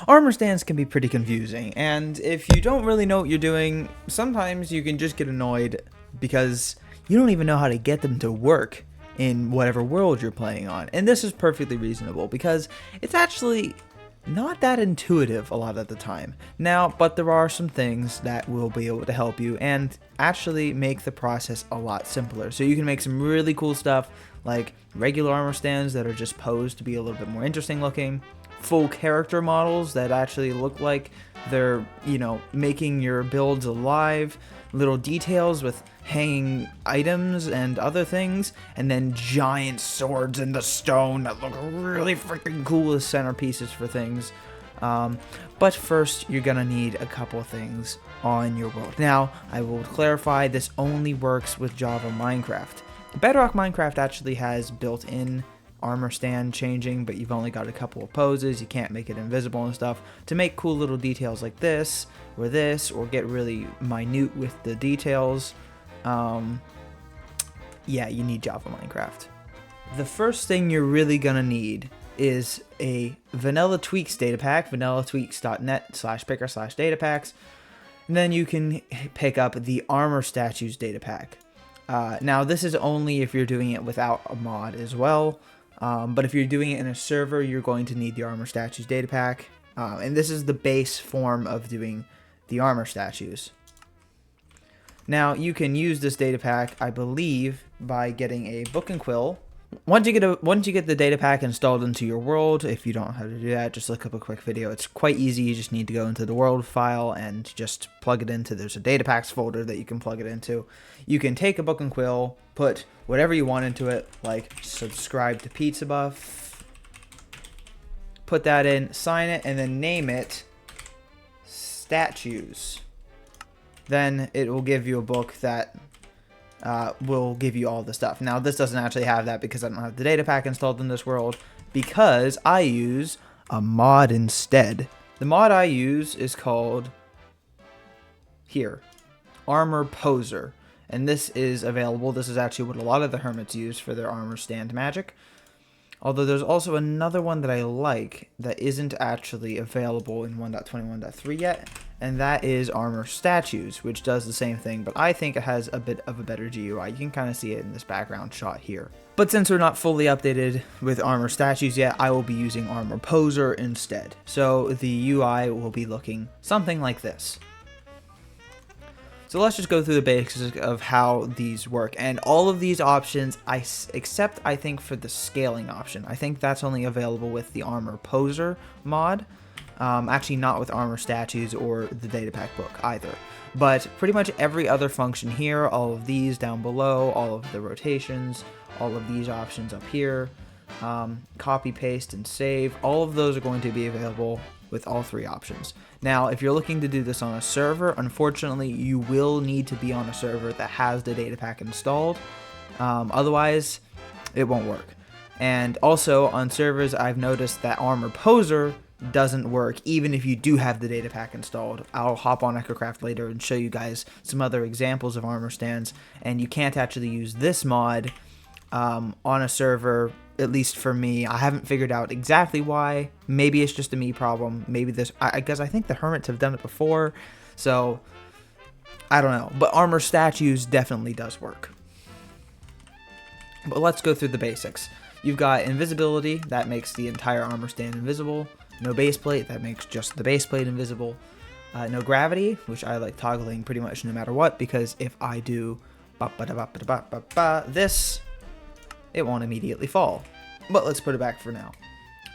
Armor stands can be pretty confusing, and if you don't really know what you're doing, sometimes you can just get annoyed because you don't even know how to get them to work in whatever world you're playing on. And this is perfectly reasonable because it's actually not that intuitive a lot of the time. Now, but there are some things that will be able to help you and actually make the process a lot simpler. So you can make some really cool stuff like regular armor stands that are just posed to be a little bit more interesting looking, full character models that actually look like they're, making your builds alive, little details with hanging items and other things, and then giant swords in the stone that look really freaking cool as centerpieces for things. But first, you're gonna need a couple things on your world. Now, I will clarify, this only works with Java Minecraft. Bedrock Minecraft actually has built-in armor stand changing, but you've only got a couple of poses. You can't make it invisible and stuff. To make cool little details like this, or get really minute with the details, yeah, you need Java Minecraft. The first thing you're really gonna need is a vanilla tweaks data pack, vanillatweaks.net/picker/datapacks, and then you can pick up the armor statues data pack. Now this is only if you're doing it without a mod as well, but if you're doing it in a server, you're going to need the armor statues data pack, and this is the base form of doing the armor statues. Now you can use this data pack, I believe, by getting a book and quill. Once you get the data pack installed into your world, if you don't know how to do that, just look up a quick video. It's quite easy. You just need to go into the world file and just plug it into, there's a data packs folder that you can plug it into. You can take a book and quill, put whatever you want into it, like subscribe to Pizza Buff, put that in, sign it, and then name it Statues. Then it will give you a book that will give you all the stuff. Now this doesn't actually have that because I don't have the data pack installed in this world, because I use a mod instead. The mod I use is called Armor Poser, and this is available. This is actually what a lot of the hermits use for their armor stand magic. Although there's also another one that I like that isn't actually available in 1.21.3 yet, and that is Armor Statues, which does the same thing, but I think it has a bit of a better GUI. You can kind of see it in this background shot here. But since we're not fully updated with Armor Statues yet, I will be using Armor Poser instead. So the UI will be looking something like this. So let's just go through the basics of how these work. And all of these options, except I think for the scaling option. I think that's only available with the Armor Poser mod. Actually not with Armor Statues or the data pack book either. But pretty much every other function here, all of these down below, all of the rotations, all of these options up here, copy, paste, and save, all of those are going to be available with all three options. Now, if you're looking to do this on a server, unfortunately, you will need to be on a server that has the data pack installed. Otherwise, it won't work. And also, on servers, I've noticed that Armor Poser doesn't work even if you do have the data pack installed. I'll hop on Hermitcraft later and show you guys some other examples of armor stands, and you can't actually use this mod on a server, at least for me. I haven't figured out exactly why. Maybe it's just a me problem. Maybe this, I guess I think the hermits have done it before, so I don't know. But Armor Statues definitely does work. But let's go through the basics. You've got invisibility, that makes the entire armor stand invisible. No base plate, that makes just the base plate invisible. No gravity, which I like toggling pretty much no matter what, because if I do this, it won't immediately fall. But let's put it back for now.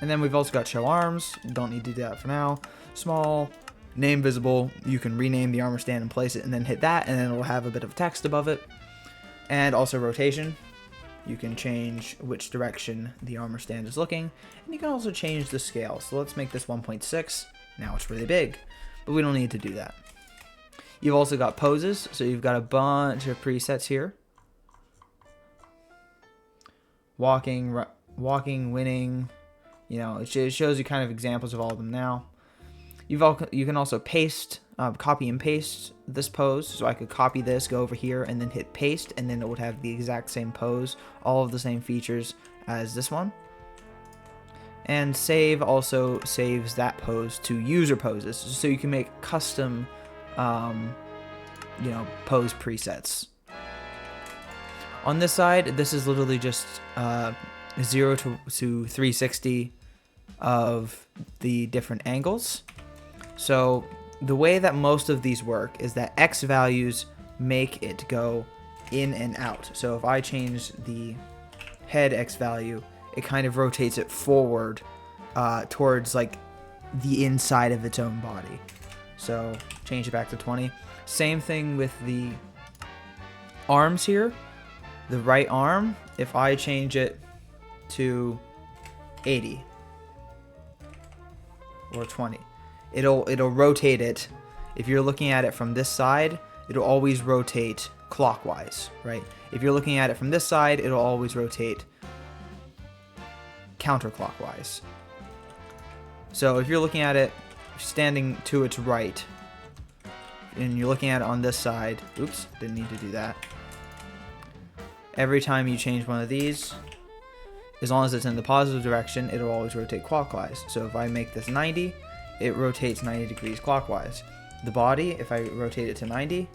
And then we've also got show arms, don't need to do that for now. Small, name visible, you can rename the armor stand and place it and then hit that, and then it'll have a bit of text above it. And also rotation. You can change which direction the armor stand is looking, and you can also change the scale. So let's make this 1.6. Now it's really big, but we don't need to do that. You've also got poses, so you've got a bunch of presets here. Walking, winning, it shows you kind of examples of all of them now. You can also paste, copy and paste this pose. So I could copy this, go over here, and then hit paste, and then it would have the exact same pose, all of the same features as this one. And save also saves that pose to user poses, so you can make custom, pose presets. On this side, this is literally just 0 to 360 of the different angles. So the way that most of these work is that X values make it go in and out. So if I change the head X value, it kind of rotates it forward towards like the inside of its own body. So change it back to 20. Same thing with the arms here. The right arm, if I change it to 80 or 20, it'll rotate it. If you're looking at it from this side, it'll always rotate clockwise, right? If you're looking at it from this side, it'll always rotate counterclockwise. So if you're looking at it standing to its right, and you're looking at it on this side, oops, didn't need to do that. Every time you change one of these, as long as it's in the positive direction, it'll always rotate clockwise. So if I make this 90, it rotates 90 degrees clockwise. The body, if I rotate it to 90,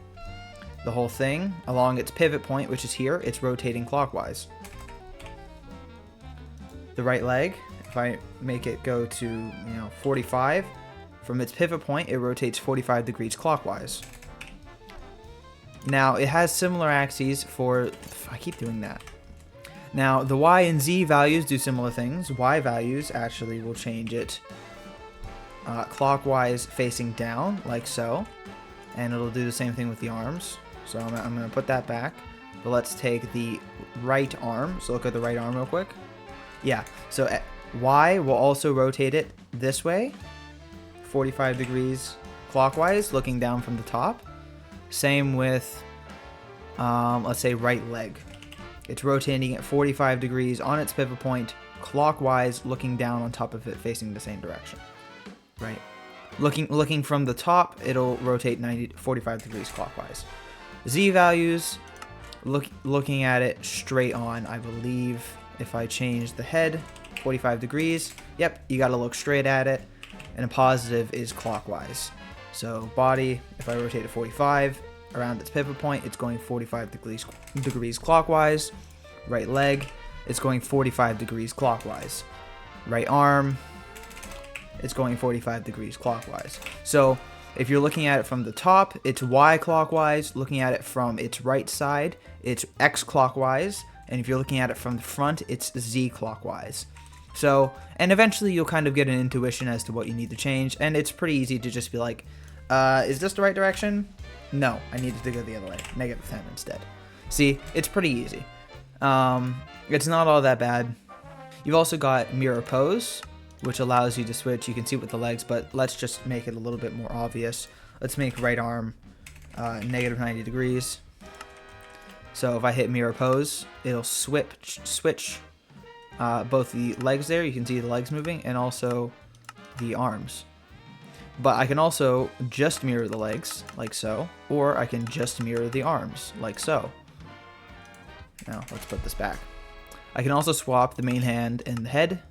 the whole thing along its pivot point, which is here, it's rotating clockwise. The right leg, if I make it go to 45, from its pivot point, it rotates 45 degrees clockwise. Now, it has similar axes for... I keep doing that. Now, the Y and Z values do similar things. Y values actually will change it clockwise facing down, like so. And it'll do the same thing with the arms. So I'm going to put that back. But let's take the right arm. So look at the right arm real quick. Yeah, so Y will also rotate it this way, 45 degrees clockwise, looking down from the top. Same with, let's say, right leg. It's rotating at 45 degrees on its pivot point, clockwise, looking down on top of it, facing the same direction. Right. Looking from the top, it'll rotate 45 degrees clockwise. Z values, looking at it straight on, I believe. If I change the head 45 degrees, yep, you got to look straight at it, and a positive is clockwise. So body, if I rotate it 45 around its pivot point, it's going 45 degrees clockwise. Right leg, it's going 45 degrees clockwise. Right arm, it's going 45 degrees clockwise. So if you're looking at it from the top, it's Y clockwise. Looking at it from its right side, it's X clockwise. And if you're looking at it from the front, it's Z clockwise. So, and eventually you'll kind of get an intuition as to what you need to change. And it's pretty easy to just be like, is this the right direction? No, I needed to go the other way. -10 instead. See, it's pretty easy. It's not all that bad. You've also got mirror pose, which allows you to switch. You can see with the legs, but let's just make it a little bit more obvious. Let's make right arm -90 degrees. So if I hit mirror pose, it'll switch both the legs there. You can see the legs moving, and also the arms. But I can also just mirror the legs, like so, or I can just mirror the arms, like so. Now, let's put this back. I can also swap the main hand and the head.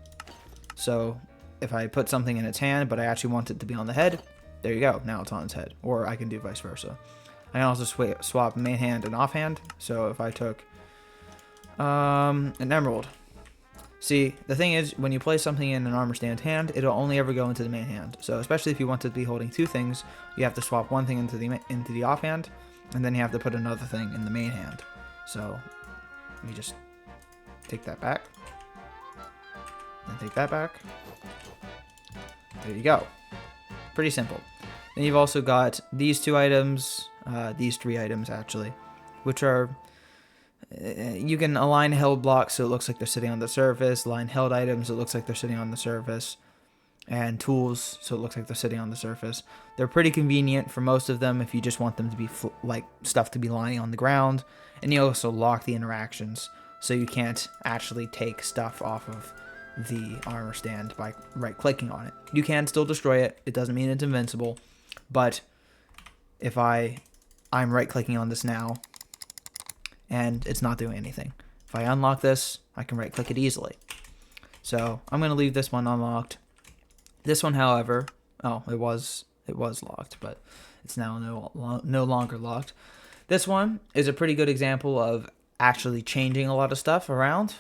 So if I put something in its hand, but I actually want it to be on the head, there you go. Now it's on its head. Or I can do vice versa. I can also swap main hand and offhand. So if I took an emerald. See, the thing is, when you place something in an armor stand hand, it'll only ever go into the main hand. So especially if you want to be holding two things, you have to swap one thing into the offhand, and then you have to put another thing in the main hand. So let me just take that back. And take that back. There you go. Pretty simple. Then you've also got these two items, these three items actually, which are, you can align held blocks so it looks like they're sitting on the surface, align held items so it looks like they're sitting on the surface, and tools so it looks like they're sitting on the surface. They're pretty convenient for most of them if you just want them to be like stuff to be lying on the ground, and you also lock the interactions so you can't actually take stuff off of the armor stand by right-clicking on it. You can still destroy it. It doesn't mean it's invincible, but if I'm right-clicking on this now, and it's not doing anything. If I unlock this, I can right-click it easily. So I'm going to leave this one unlocked. This one, however, oh, it was locked, but it's now no longer locked. This one is a pretty good example of actually changing a lot of stuff around.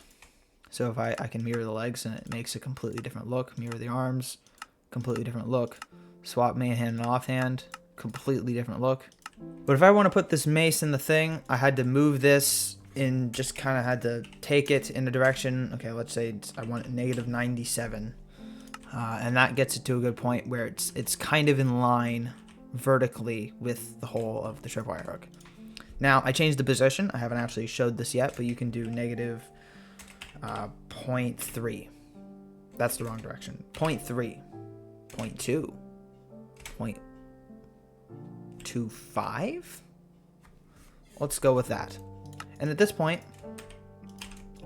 So if I can mirror the legs and it makes a completely different look. Mirror the arms, completely different look. Swap main hand and offhand, completely different look. But if I want to put this mace in the thing, I had to move this in, just kind of had to take it in a direction. Okay, let's say I want it -97. And that gets it to a good point where it's kind of in line vertically with the hole of the tripwire hook. Now, I changed the position. I haven't actually showed this yet, but you can do -0.3. That's the wrong direction. 0.3. 0.2. 0.25? Let's go with that. And at this point,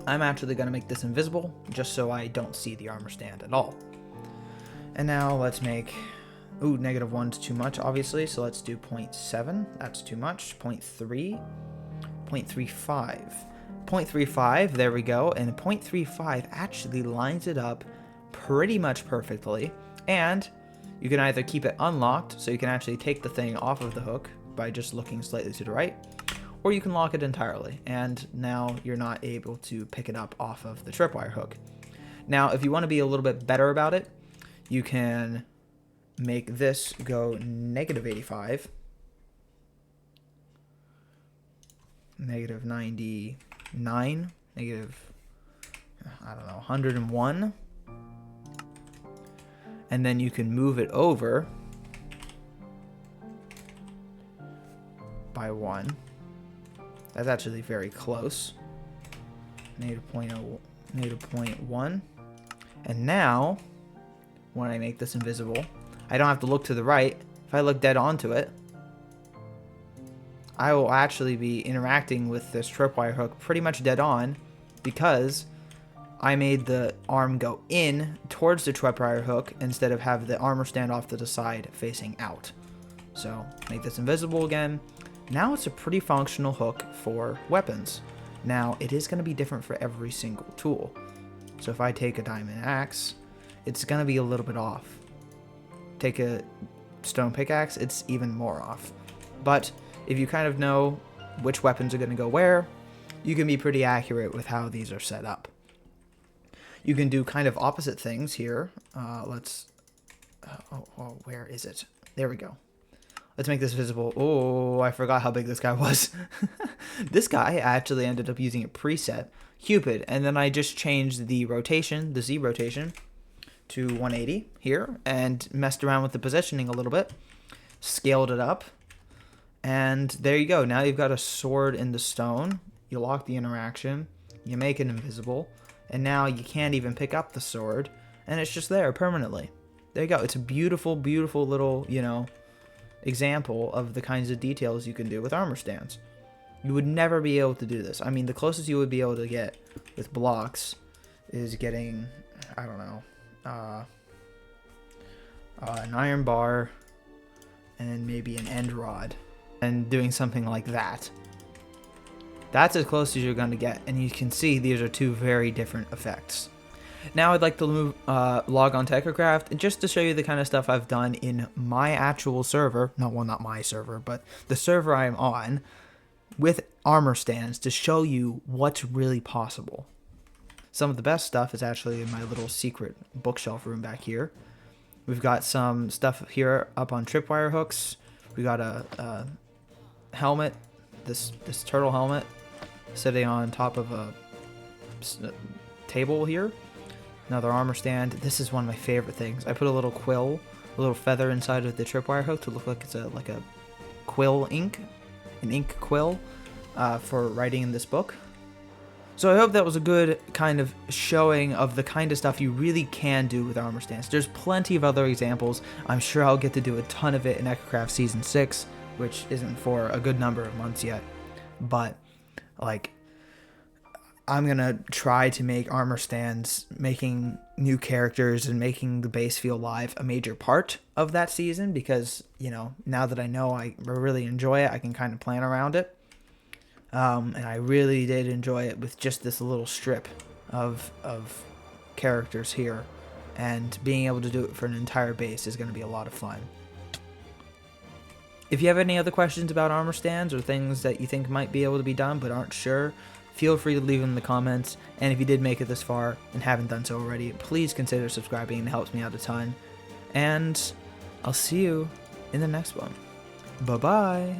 I'm actually going to make this invisible, just so I don't see the armor stand at all. And now let's make... Ooh, -1's too much, obviously, so let's do 0.7. That's too much. 0.3. 0.35. 0.35, there we go. And 0.35 actually lines it up pretty much perfectly. And you can either keep it unlocked, so you can actually take the thing off of the hook by just looking slightly to the right, or you can lock it entirely, and now you're not able to pick it up off of the tripwire hook. Now, if you want to be a little bit better about it, you can make this go -85, -99, I don't know, 101, and then you can move it over by 1. That's actually very close. -0.1. And now, when I make this invisible, I don't have to look to the right. If I look dead onto it, I will actually be interacting with this tripwire hook pretty much dead on, because I made the arm go in towards the tripwire hook instead of have the armor stand off to the side facing out. So make this invisible again. Now it's a pretty functional hook for weapons. Now it is going to be different for every single tool. So if I take a diamond axe, it's going to be a little bit off. Take a stone pickaxe, it's even more off. But if you kind of know which weapons are going to go where, you can be pretty accurate with how these are set up. You can do kind of opposite things here. Where is it? There we go. Let's make this visible. Oh, I forgot how big this guy was. This guy actually ended up using a preset, Cupid, and then I just changed the rotation, the Z rotation, to 180 here, and messed around with the positioning a little bit, scaled it up, and there you go. Now you've got a sword in the stone. You lock the interaction, you make it invisible, and now you can't even pick up the sword, and it's just there permanently. There you go. It's a beautiful, beautiful little, example of the kinds of details you can do with armor stands. You would never be able to do this. I mean, the closest you would be able to get with blocks is getting, I don't know, an iron bar and maybe an end rod and doing something like that. That's as close as you're going to get, and you can see these are two very different effects. Now I'd like to log on to Hermitcraft just to show you the kind of stuff I've done in my actual server. No, well, not my server, but the server I'm on with armor stands to show you what's really possible. Some of the best stuff is actually in my little secret bookshelf room back here. We've got some stuff here up on tripwire hooks. We got a helmet, this turtle helmet, sitting on top of a table here. Another armor stand. This is one of my favorite things. I put a little quill, a little feather inside of the tripwire hook to look like it's like a quill ink, an ink quill for writing in this book. So I hope that was a good kind of showing of the kind of stuff you really can do with armor stands. There's plenty of other examples. I'm sure I'll get to do a ton of it in Hermitcraft Season 6, which isn't for a good number of months yet. But, I'm going to try to make armor stands, making new characters, and making the base feel live a major part of that season, because, now that I know I really enjoy it, I can kind of plan around it. And I really did enjoy it with just this little strip of characters here, and being able to do it for an entire base is going to be a lot of fun. If you have any other questions about armor stands or things that you think might be able to be done but aren't sure, feel free to leave them in the comments. And if you did make it this far and haven't done so already, please consider subscribing. It helps me out a ton. And I'll see you in the next one. Bye-bye.